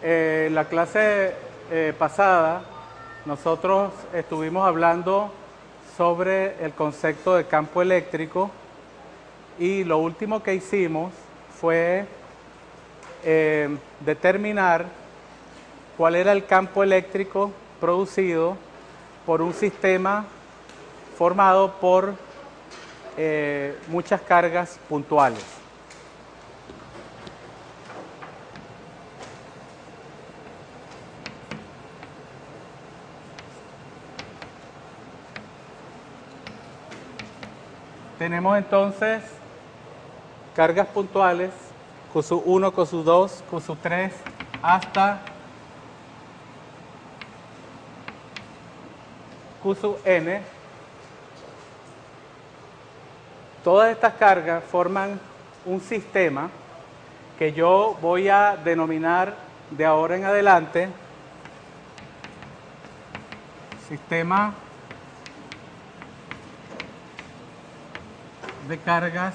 En la clase pasada nosotros estuvimos hablando sobre el concepto de campo eléctrico y lo último que hicimos fue determinar cuál era el campo eléctrico producido por un sistema formado por muchas cargas puntuales. Tenemos entonces cargas puntuales, Q1, Q2, Q3, hasta Qn. Todas estas cargas forman un sistema que yo voy a denominar de ahora en adelante sistema de cargas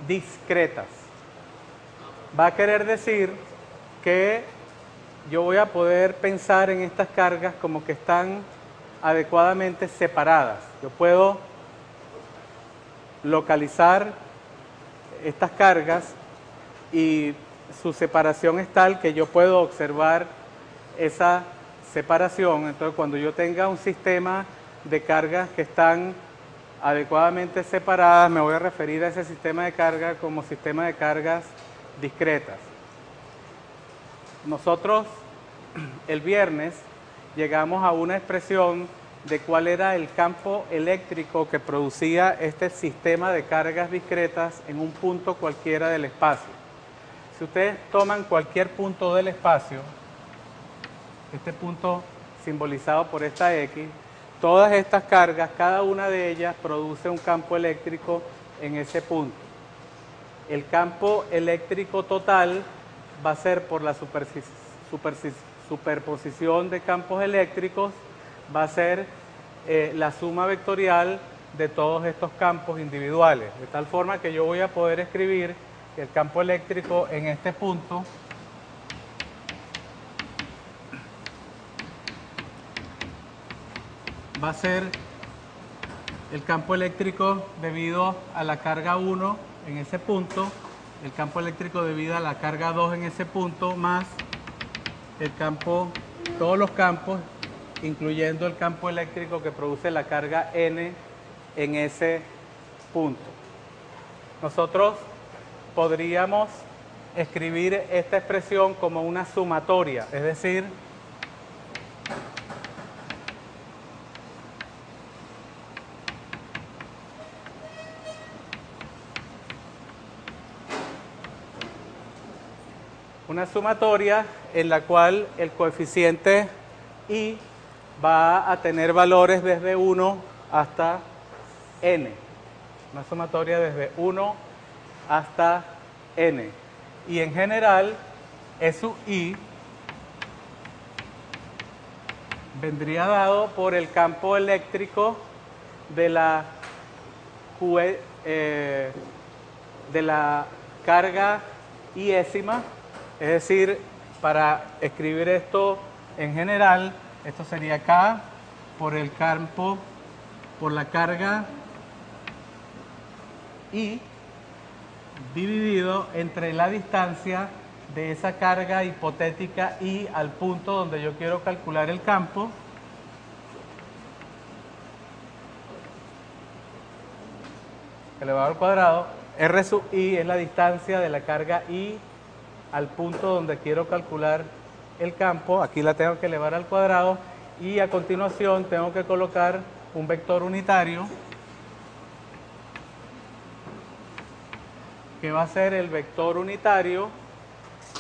discretas. Va a querer decir que yo voy a poder pensar en estas cargas como que están adecuadamente separadas. Yo puedo localizar estas cargas y su separación es tal que yo puedo observar esa separación. Entonces, cuando yo tenga un sistema de cargas que están adecuadamente separadas, me voy a referir a ese sistema de carga como sistema de cargas discretas. Nosotros el viernes llegamos a una expresión de cuál era el campo eléctrico que producía este sistema de cargas discretas en un punto cualquiera del espacio. Si ustedes toman cualquier punto del espacio, este punto simbolizado por esta X, todas estas cargas, cada una de ellas produce un campo eléctrico en ese punto. El campo eléctrico total va a ser por la superposición de campos eléctricos, va a ser la suma vectorial de todos estos campos individuales, de tal forma que yo voy a poder escribir que el campo eléctrico en este punto va a ser el campo eléctrico debido a la carga 1 en ese punto, el campo eléctrico debido a la carga 2 en ese punto, más el campo, todos los campos, incluyendo el campo eléctrico que produce la carga N en ese punto. Nosotros podríamos escribir esta expresión como una sumatoria, es decir, una sumatoria en la cual el coeficiente I va a tener valores desde 1 hasta n. Una sumatoria desde 1 hasta n. Y en general, eso I vendría dado por el campo eléctrico de la carga iésima. Es decir, para escribir esto en general, esto sería K por el campo, por la carga I dividido entre la distancia de esa carga hipotética I al punto donde yo quiero calcular el campo. Elevado al cuadrado. R sub I es la distancia de la carga I al punto donde quiero calcular el campo. Aquí la tengo que elevar al cuadrado y a continuación tengo que colocar un vector unitario que va a ser el vector unitario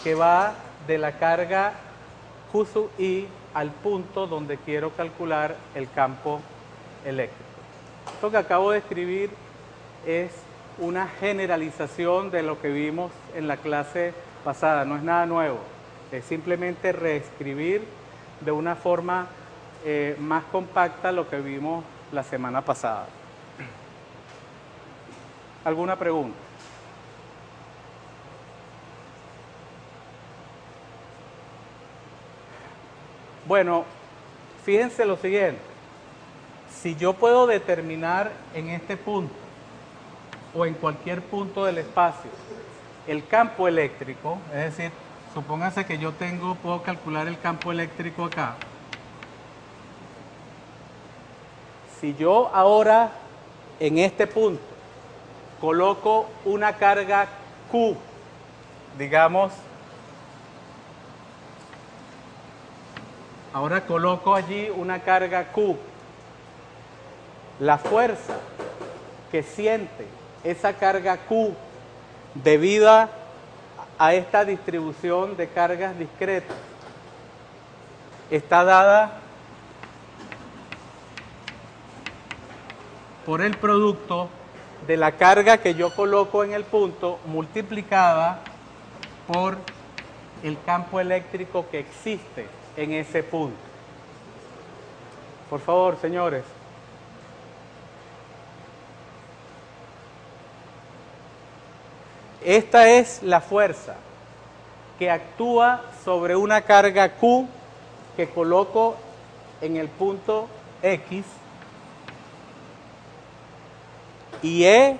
que va de la carga Q sub I al punto donde quiero calcular el campo eléctrico. Esto que acabo de escribir es una generalización de lo que vimos en la clase pasada, no es nada nuevo, es simplemente reescribir de una forma más compacta lo que vimos la semana pasada. ¿Alguna pregunta? Bueno, fíjense lo siguiente. Si yo puedo determinar en este punto o en cualquier punto del espacio el campo eléctrico, es decir, supóngase que yo puedo calcular el campo eléctrico acá. Si yo ahora en este punto coloco una carga Q, digamos, ahora coloco allí una carga Q, la fuerza que siente esa carga Q debido a esta distribución de cargas discretas está dada por el producto de la carga que yo coloco en el punto multiplicada por el campo eléctrico que existe en ese punto. Por favor, señores. Esta es la fuerza que actúa sobre una carga Q que coloco en el punto X, y E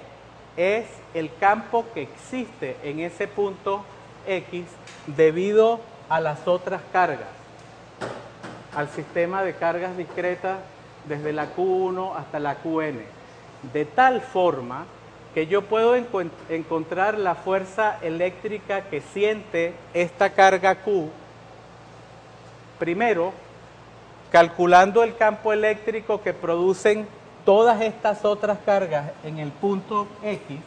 es el campo que existe en ese punto X debido a las otras cargas, al sistema de cargas discretas desde la Q1 hasta la Qn, de tal forma que yo puedo encontrar la fuerza eléctrica que siente esta carga Q, primero calculando el campo eléctrico que producen todas estas otras cargas en el punto X,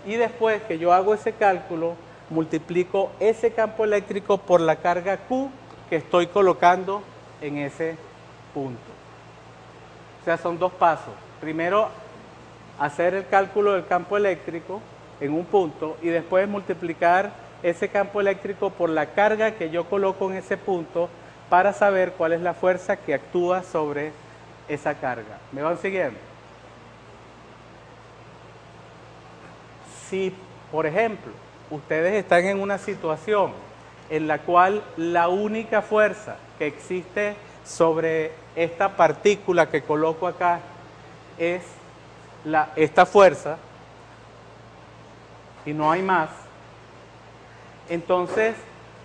y después que yo hago ese cálculo, multiplico ese campo eléctrico por la carga Q que estoy colocando en ese punto. O sea, son dos pasos. Primero, hacer el cálculo del campo eléctrico en un punto y después multiplicar ese campo eléctrico por la carga que yo coloco en ese punto para saber cuál es la fuerza que actúa sobre esa carga. ¿Me van siguiendo? Si, por ejemplo, ustedes están en una situación en la cual la única fuerza que existe sobre esta partícula que coloco acá es esta fuerza y no hay más, entonces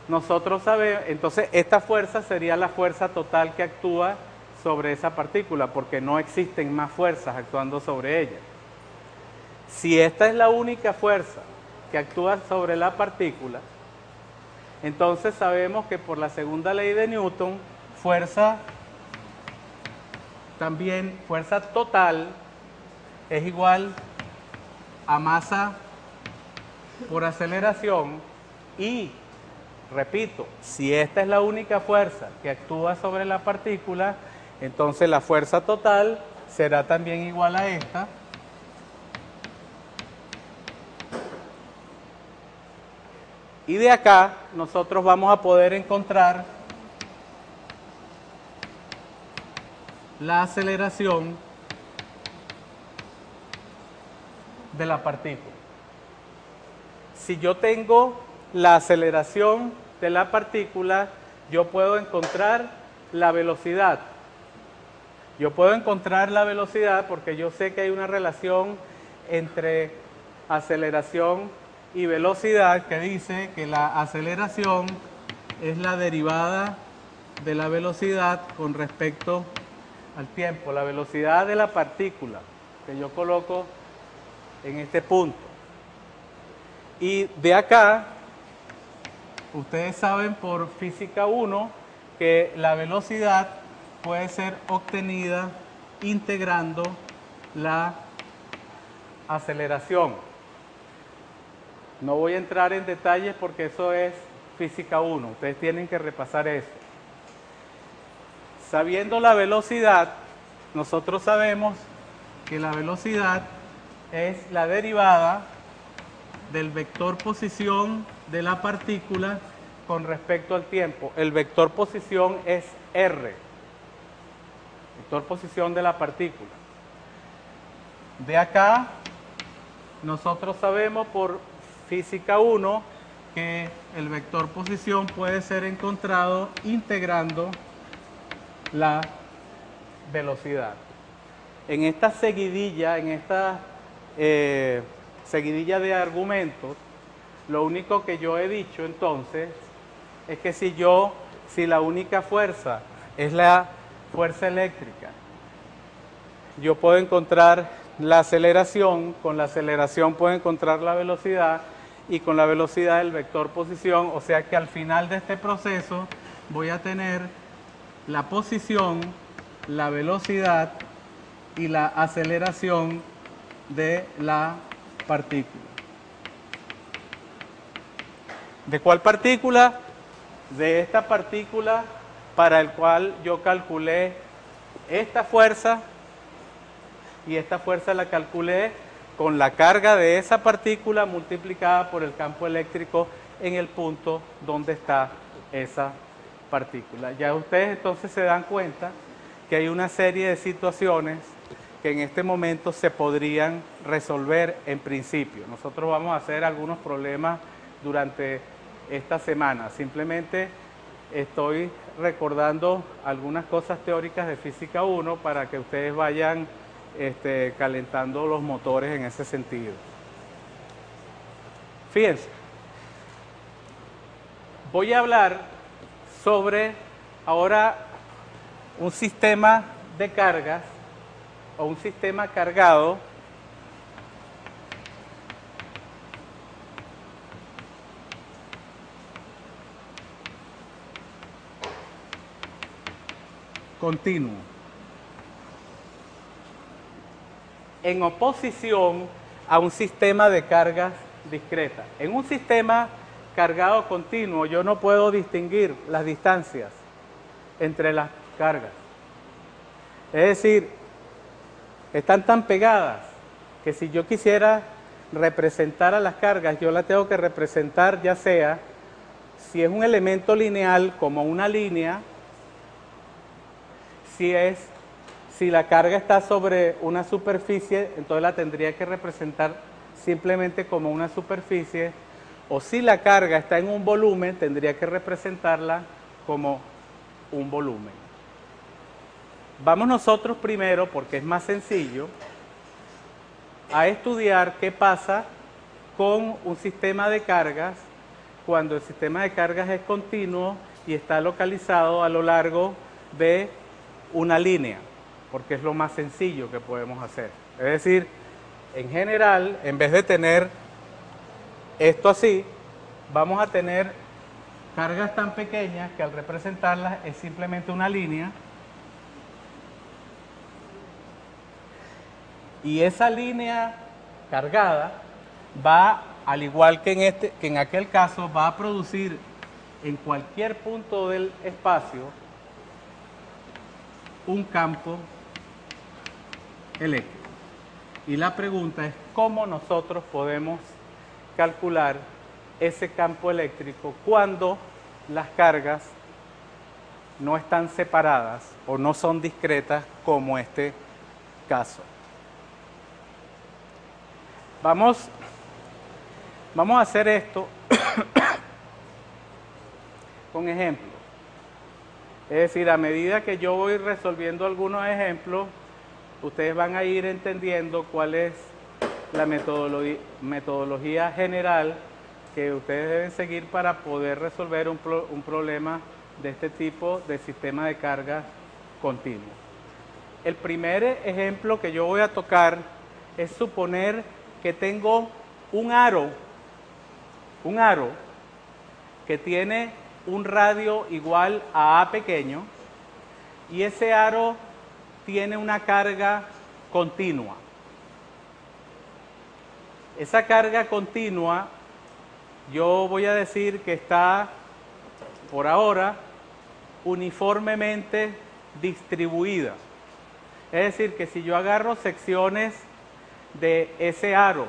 nosotros sabemos, entonces esta fuerza sería la fuerza total que actúa sobre esa partícula, porque no existen más fuerzas actuando sobre ella. Si esta es la única fuerza que actúa sobre la partícula, entonces sabemos que por la segunda ley de Newton, fuerza total es igual a masa por aceleración, y repito, si esta es la única fuerza que actúa sobre la partícula, entonces la fuerza total será también igual a esta, y de acá nosotros vamos a poder encontrar la aceleración de la partícula. Si yo tengo la aceleración de la partícula, yo puedo encontrar la velocidad. Yo puedo encontrar la velocidad porque yo sé que hay una relación entre aceleración y velocidad que dice que la aceleración es la derivada de la velocidad con respecto al tiempo. La velocidad de la partícula que yo coloco en este punto. Y de acá, ustedes saben por física 1 que la velocidad puede ser obtenida integrando la aceleración. No voy a entrar en detalles porque eso es física 1, ustedes tienen que repasar eso. Sabiendo la velocidad, nosotros sabemos que la velocidad es la derivada del vector posición de la partícula con respecto al tiempo. El vector posición es R, vector posición de la partícula. De acá, nosotros sabemos por física 1 que el vector posición puede ser encontrado integrando la velocidad. En esta seguidilla, seguidilla de argumentos, lo único que yo he dicho entonces es que si la única fuerza es la fuerza eléctrica, yo puedo encontrar la aceleración, con la aceleración puedo encontrar la velocidad y con la velocidad el vector posición, o sea que al final de este proceso voy a tener la posición, la velocidad y la aceleración de la partícula. ¿De cuál partícula? De esta partícula para el cual yo calculé esta fuerza, y esta fuerza la calculé con la carga de esa partícula multiplicada por el campo eléctrico en el punto donde está esa partícula. Ya ustedes entonces se dan cuenta que hay una serie de situaciones que en este momento se podrían resolver en principio. Nosotros vamos a hacer algunos problemas durante esta semana. Simplemente estoy recordando algunas cosas teóricas de Física 1 para que ustedes vayan calentando los motores en ese sentido. Fíjense, voy a hablar sobre ahora un sistema de cargas o un sistema cargado continuo, en oposición a un sistema de cargas discretas. En un sistema cargado continuo yo no puedo distinguir las distancias entre las cargas. Es decir, están tan pegadas que si yo quisiera representar a las cargas, yo las tengo que representar ya sea, si es un elemento lineal, como una línea, si la carga está sobre una superficie, entonces la tendría que representar simplemente como una superficie, o si la carga está en un volumen, tendría que representarla como un volumen. Vamos nosotros primero, porque es más sencillo, a estudiar qué pasa con un sistema de cargas cuando el sistema de cargas es continuo y está localizado a lo largo de una línea, porque es lo más sencillo que podemos hacer. Es decir, en general, en vez de tener esto así, vamos a tener cargas tan pequeñas que al representarlas es simplemente una línea, y esa línea cargada va, al igual que en aquel caso, va a producir en cualquier punto del espacio un campo eléctrico. Y la pregunta es cómo nosotros podemos calcular ese campo eléctrico cuando las cargas no están separadas o no son discretas como este caso. Vamos a hacer esto con ejemplos. Es decir, a medida que yo voy resolviendo algunos ejemplos, ustedes van a ir entendiendo cuál es la metodología general que ustedes deben seguir para poder resolver un problema de este tipo de sistema de carga continuo. El primer ejemplo que yo voy a tocar es suponer que tengo un aro que tiene un radio igual a A pequeño y ese aro tiene una carga continua. Esa carga continua yo voy a decir que está por ahora uniformemente distribuida. Es decir, que si yo agarro secciones de ese aro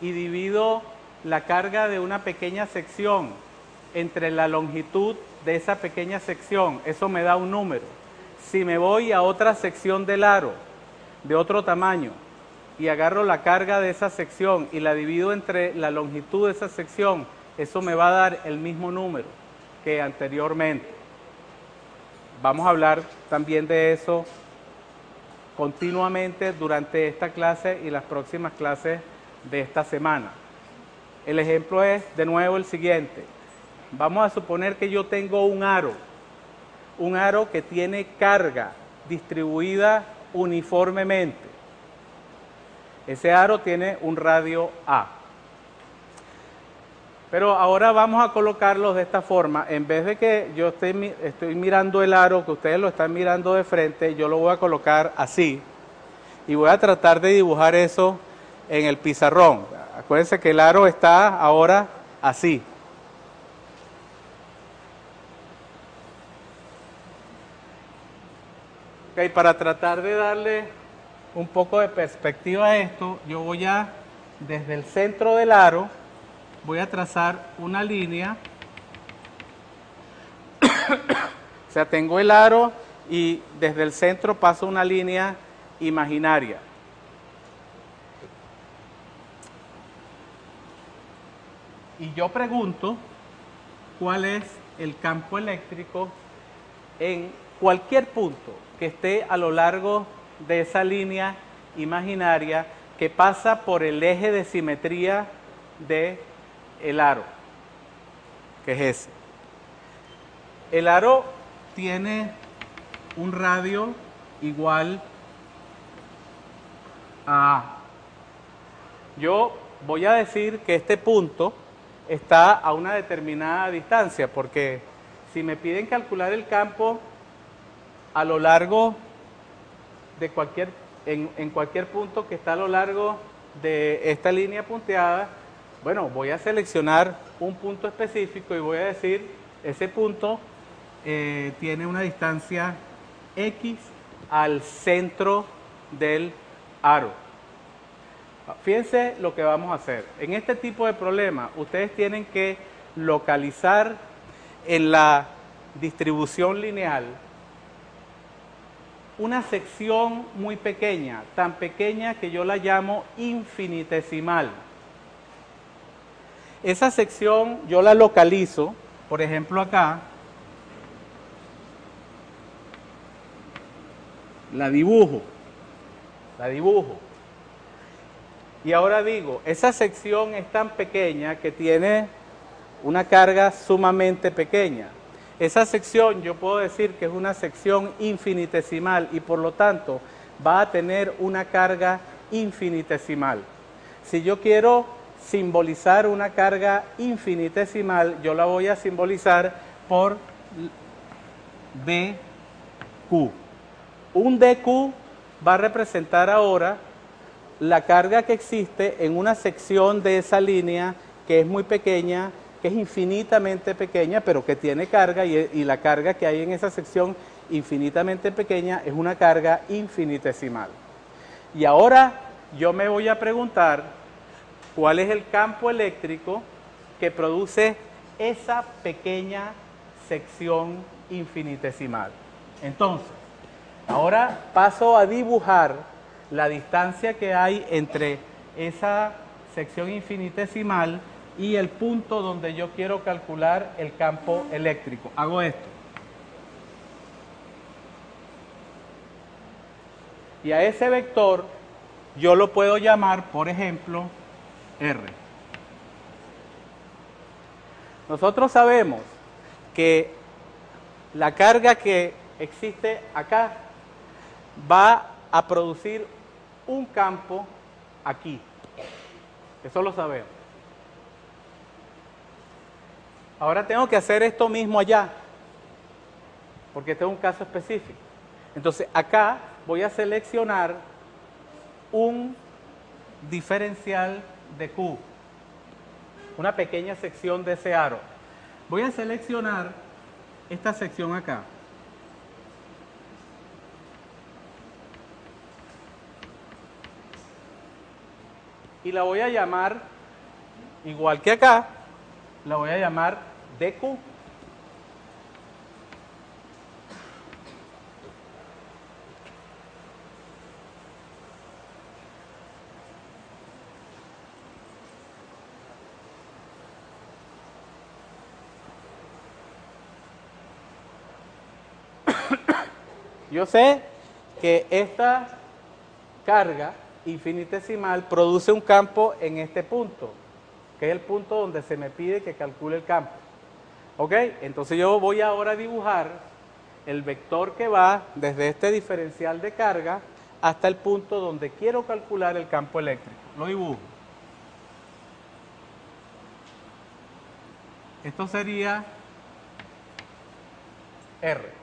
y divido la carga de una pequeña sección entre la longitud de esa pequeña sección, eso me da un número. Si me voy a otra sección del aro de otro tamaño y agarro la carga de esa sección y la divido entre la longitud de esa sección, eso me va a dar el mismo número que anteriormente. Vamos a hablar también de eso continuamente durante esta clase y las próximas clases de esta semana. El ejemplo es, de nuevo, el siguiente. Vamos a suponer que yo tengo un aro que tiene carga distribuida uniformemente. Ese aro tiene un radio A. Pero ahora vamos a colocarlos de esta forma. En vez de que yo estoy mirando el aro, que ustedes lo están mirando de frente, yo lo voy a colocar así. Y voy a tratar de dibujar eso en el pizarrón. Acuérdense que el aro está ahora así. Okay, para tratar de darle un poco de perspectiva a esto, yo voy a, desde el centro del aro, voy a trazar una línea. O sea, tengo el aro y desde el centro paso una línea imaginaria. Y yo pregunto cuál es el campo eléctrico en cualquier punto que esté a lo largo de esa línea imaginaria que pasa por el eje de simetría del aro, que es ese. El aro tiene un radio igual a A. Yo voy a decir que este punto está a una determinada distancia, porque si me piden calcular el campo a lo largo de en cualquier punto que está a lo largo de esta línea punteada, bueno, voy a seleccionar un punto específico y voy a decir, ese punto tiene una distancia X al centro del aro. Fíjense lo que vamos a hacer. En este tipo de problema, ustedes tienen que localizar en la distribución lineal una sección muy pequeña, tan pequeña que yo la llamo infinitesimal. Esa sección yo la localizo, por ejemplo acá, la dibujo. Y ahora digo, esa sección es tan pequeña que tiene una carga sumamente pequeña. Esa sección yo puedo decir que es una sección infinitesimal y por lo tanto va a tener una carga infinitesimal. Si yo quiero simbolizar una carga infinitesimal, yo la voy a simbolizar por dQ. Un dQ va a representar ahora la carga que existe en una sección de esa línea que es muy pequeña, que es infinitamente pequeña, pero que tiene carga, y la carga que hay en esa sección infinitamente pequeña es una carga infinitesimal. Y ahora yo me voy a preguntar cuál es el campo eléctrico que produce esa pequeña sección infinitesimal. Entonces, ahora paso a dibujar la distancia que hay entre esa sección infinitesimal y el punto donde yo quiero calcular el campo eléctrico. Hago esto. Y a ese vector yo lo puedo llamar, por ejemplo, R. Nosotros sabemos que la carga que existe acá va a producir un campo aquí. Eso lo sabemos. Ahora tengo que hacer esto mismo allá, porque este es un caso específico. Entonces acá voy a seleccionar un diferencial de Q, una pequeña sección de ese aro. Voy a seleccionar esta sección acá. Y la voy a llamar, igual que acá, la voy a llamar dQ. Yo sé que esta carga infinitesimal produce un campo en este punto, que es el punto donde se me pide que calcule el campo. ¿Ok? Entonces yo voy ahora a dibujar el vector que va desde este diferencial de carga hasta el punto donde quiero calcular el campo eléctrico. Lo dibujo. Esto sería R.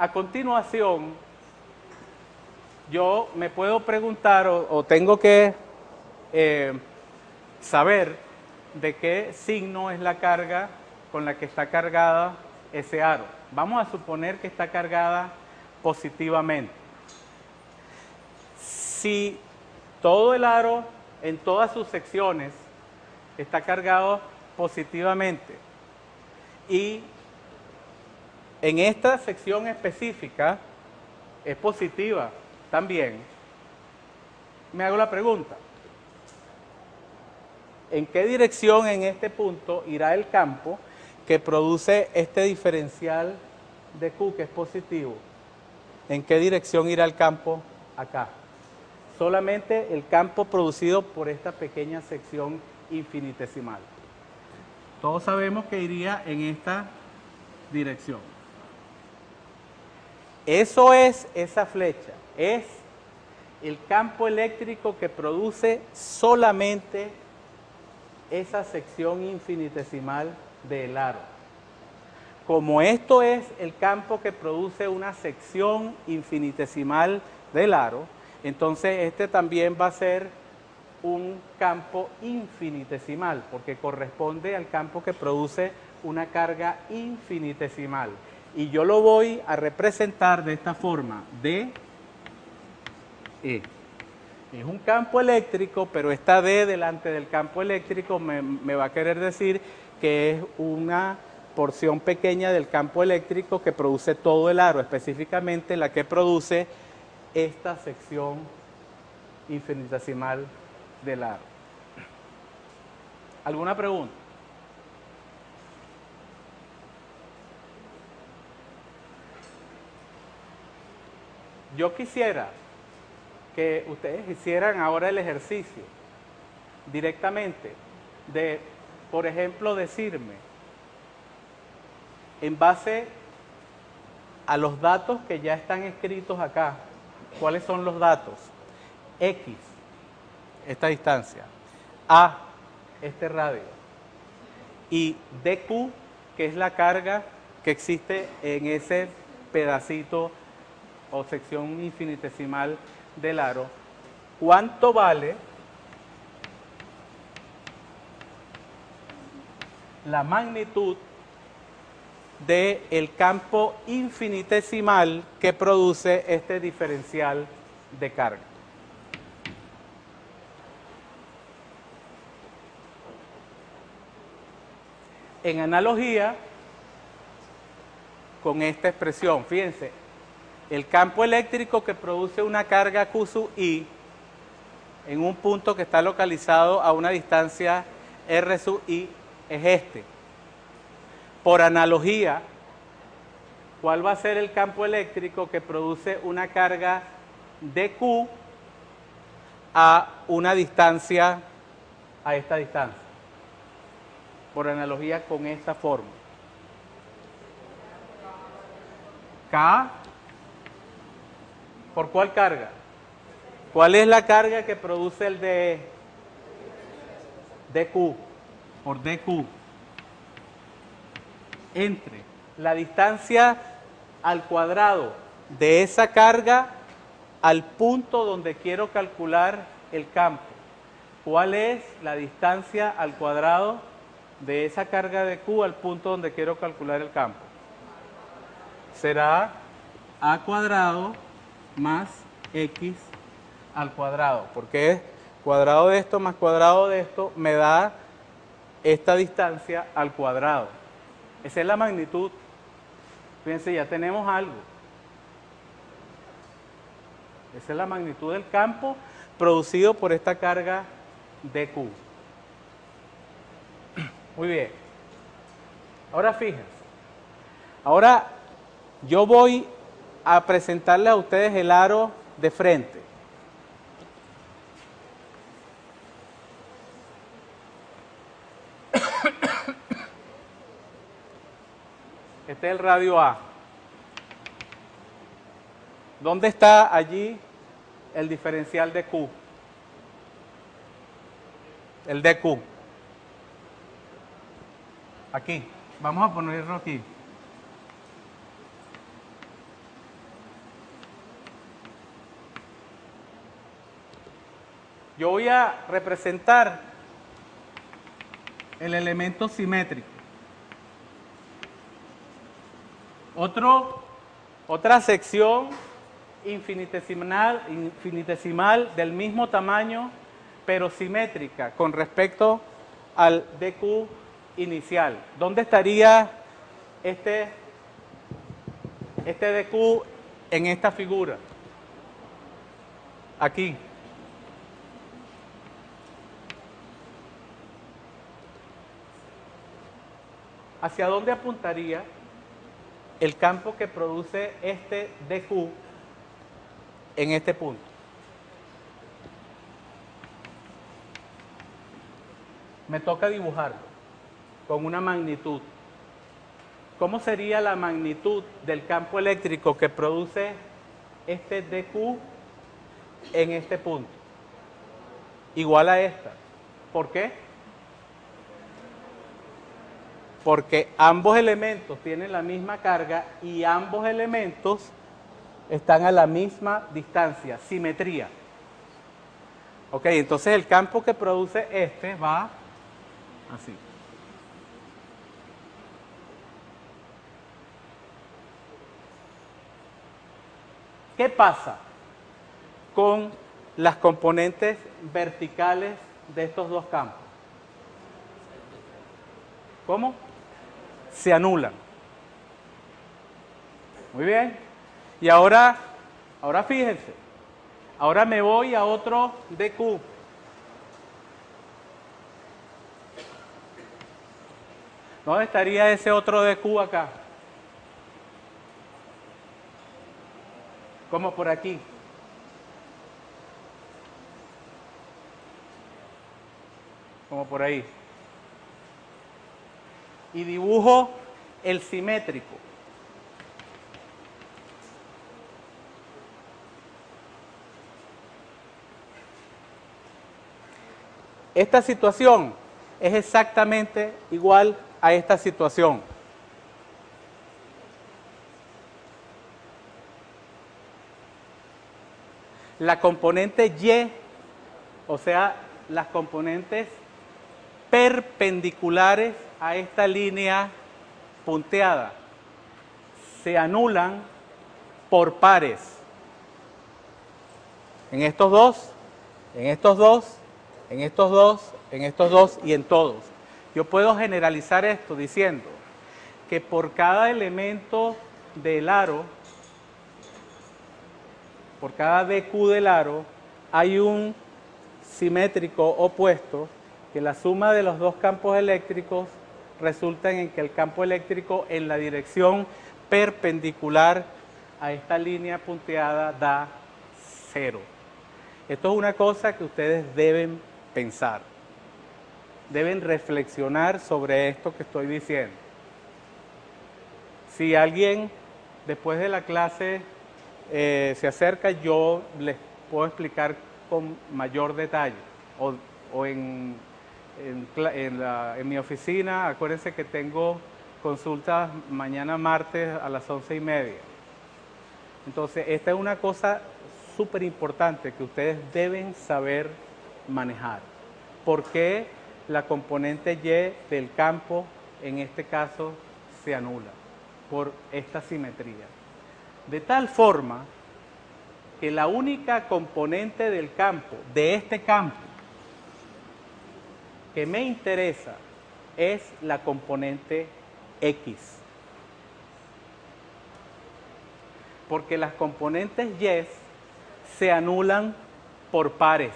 A continuación, yo me puedo preguntar o tengo que saber de qué signo es la carga con la que está cargada ese aro. Vamos a suponer que está cargada positivamente. Si todo el aro en todas sus secciones está cargado positivamente y en esta sección específica es positiva también, me hago la pregunta: ¿en qué dirección en este punto irá el campo que produce este diferencial de Q, que es positivo? ¿En qué dirección irá el campo acá? Solamente el campo producido por esta pequeña sección infinitesimal. Todos sabemos que iría en esta dirección. Eso es esa flecha, es el campo eléctrico que produce solamente esa sección infinitesimal del aro. Como esto es el campo que produce una sección infinitesimal del aro, entonces este también va a ser un campo infinitesimal, porque corresponde al campo que produce una carga infinitesimal. Y yo lo voy a representar de esta forma, D, E. Es un campo eléctrico, pero esta D delante del campo eléctrico me va a querer decir que es una porción pequeña del campo eléctrico que produce todo el aro, específicamente la que produce esta sección infinitesimal del aro. ¿Alguna pregunta? Yo quisiera que ustedes hicieran ahora el ejercicio directamente de, por ejemplo, decirme, en base a los datos que ya están escritos acá, ¿cuáles son los datos? X, esta distancia, A, este radio, y dQ, que es la carga que existe en ese pedacito o sección infinitesimal del aro. ¿Cuánto vale la magnitud del campo infinitesimal que produce este diferencial de carga? En analogía con esta expresión, fíjense, el campo eléctrico que produce una carga Q sub I en un punto que está localizado a una distancia R sub I es este. Por analogía, ¿cuál va a ser el campo eléctrico que produce una carga dQ a una distancia, a esta distancia? Por analogía con esta forma. K, ¿por cuál carga? ¿Cuál es la carga que produce el de dQ? Por dQ. Entre la distancia al cuadrado de esa carga al punto donde quiero calcular el campo. ¿Cuál es la distancia al cuadrado de esa carga de Q al punto donde quiero calcular el campo? Será A cuadrado más X al cuadrado, porque cuadrado de esto más cuadrado de esto me da esta distancia al cuadrado. Esa es la magnitud. Fíjense, ya tenemos algo. Esa es la magnitud del campo producido por esta carga dQ. Muy bien. Ahora fíjense, ahora yo voy a presentarles a ustedes el aro de frente. Este es el radio A. ¿Dónde está allí el diferencial de Q? El DQ. Aquí. Vamos a ponerlo aquí. Yo voy a representar el elemento simétrico. Otra sección infinitesimal del mismo tamaño, pero simétrica con respecto al DQ inicial. ¿Dónde estaría este DQ en esta figura? Aquí. ¿Hacia dónde apuntaría el campo que produce este DQ en este punto? Me toca dibujarlo con una magnitud. ¿Cómo sería la magnitud del campo eléctrico que produce este DQ en este punto? Igual a esta. ¿Por qué? Porque ambos elementos tienen la misma carga y ambos elementos están a la misma distancia, simetría. Ok, entonces el campo que produce este va así. ¿Qué pasa con las componentes verticales de estos dos campos? ¿Cómo? Se anulan. Muy bien. Y ahora fíjense. Ahora me voy a otro DQ. ¿Dónde estaría ese otro DQ acá? Como por aquí. Como por ahí. Y dibujo el simétrico. Esta situación es exactamente igual a esta situación. La componente Y, o sea, las componentes perpendiculares a esta línea punteada, se anulan por pares. En estos dos, en estos dos, en estos dos, en estos dos y en todos. Yo puedo generalizar esto diciendo que por cada elemento del aro, por cada DQ del aro, hay un simétrico opuesto, que la suma de los dos campos eléctricos resulta en que el campo eléctrico en la dirección perpendicular a esta línea punteada da 0. Esto es una cosa que ustedes deben pensar, deben reflexionar sobre esto que estoy diciendo. Si alguien después de la clase se acerca, yo les puedo explicar con mayor detalle, o en mi oficina. Acuérdense que tengo consultas mañana martes a las 11:30. Entonces, esta es una cosa súper importante que ustedes deben saber manejar. ¿Por qué la componente Y del campo, en este caso, se anula? Por esta simetría. De tal forma que la única componente del campo, de este campo, que me interesa es la componente X. Porque las componentes Y se anulan por pares.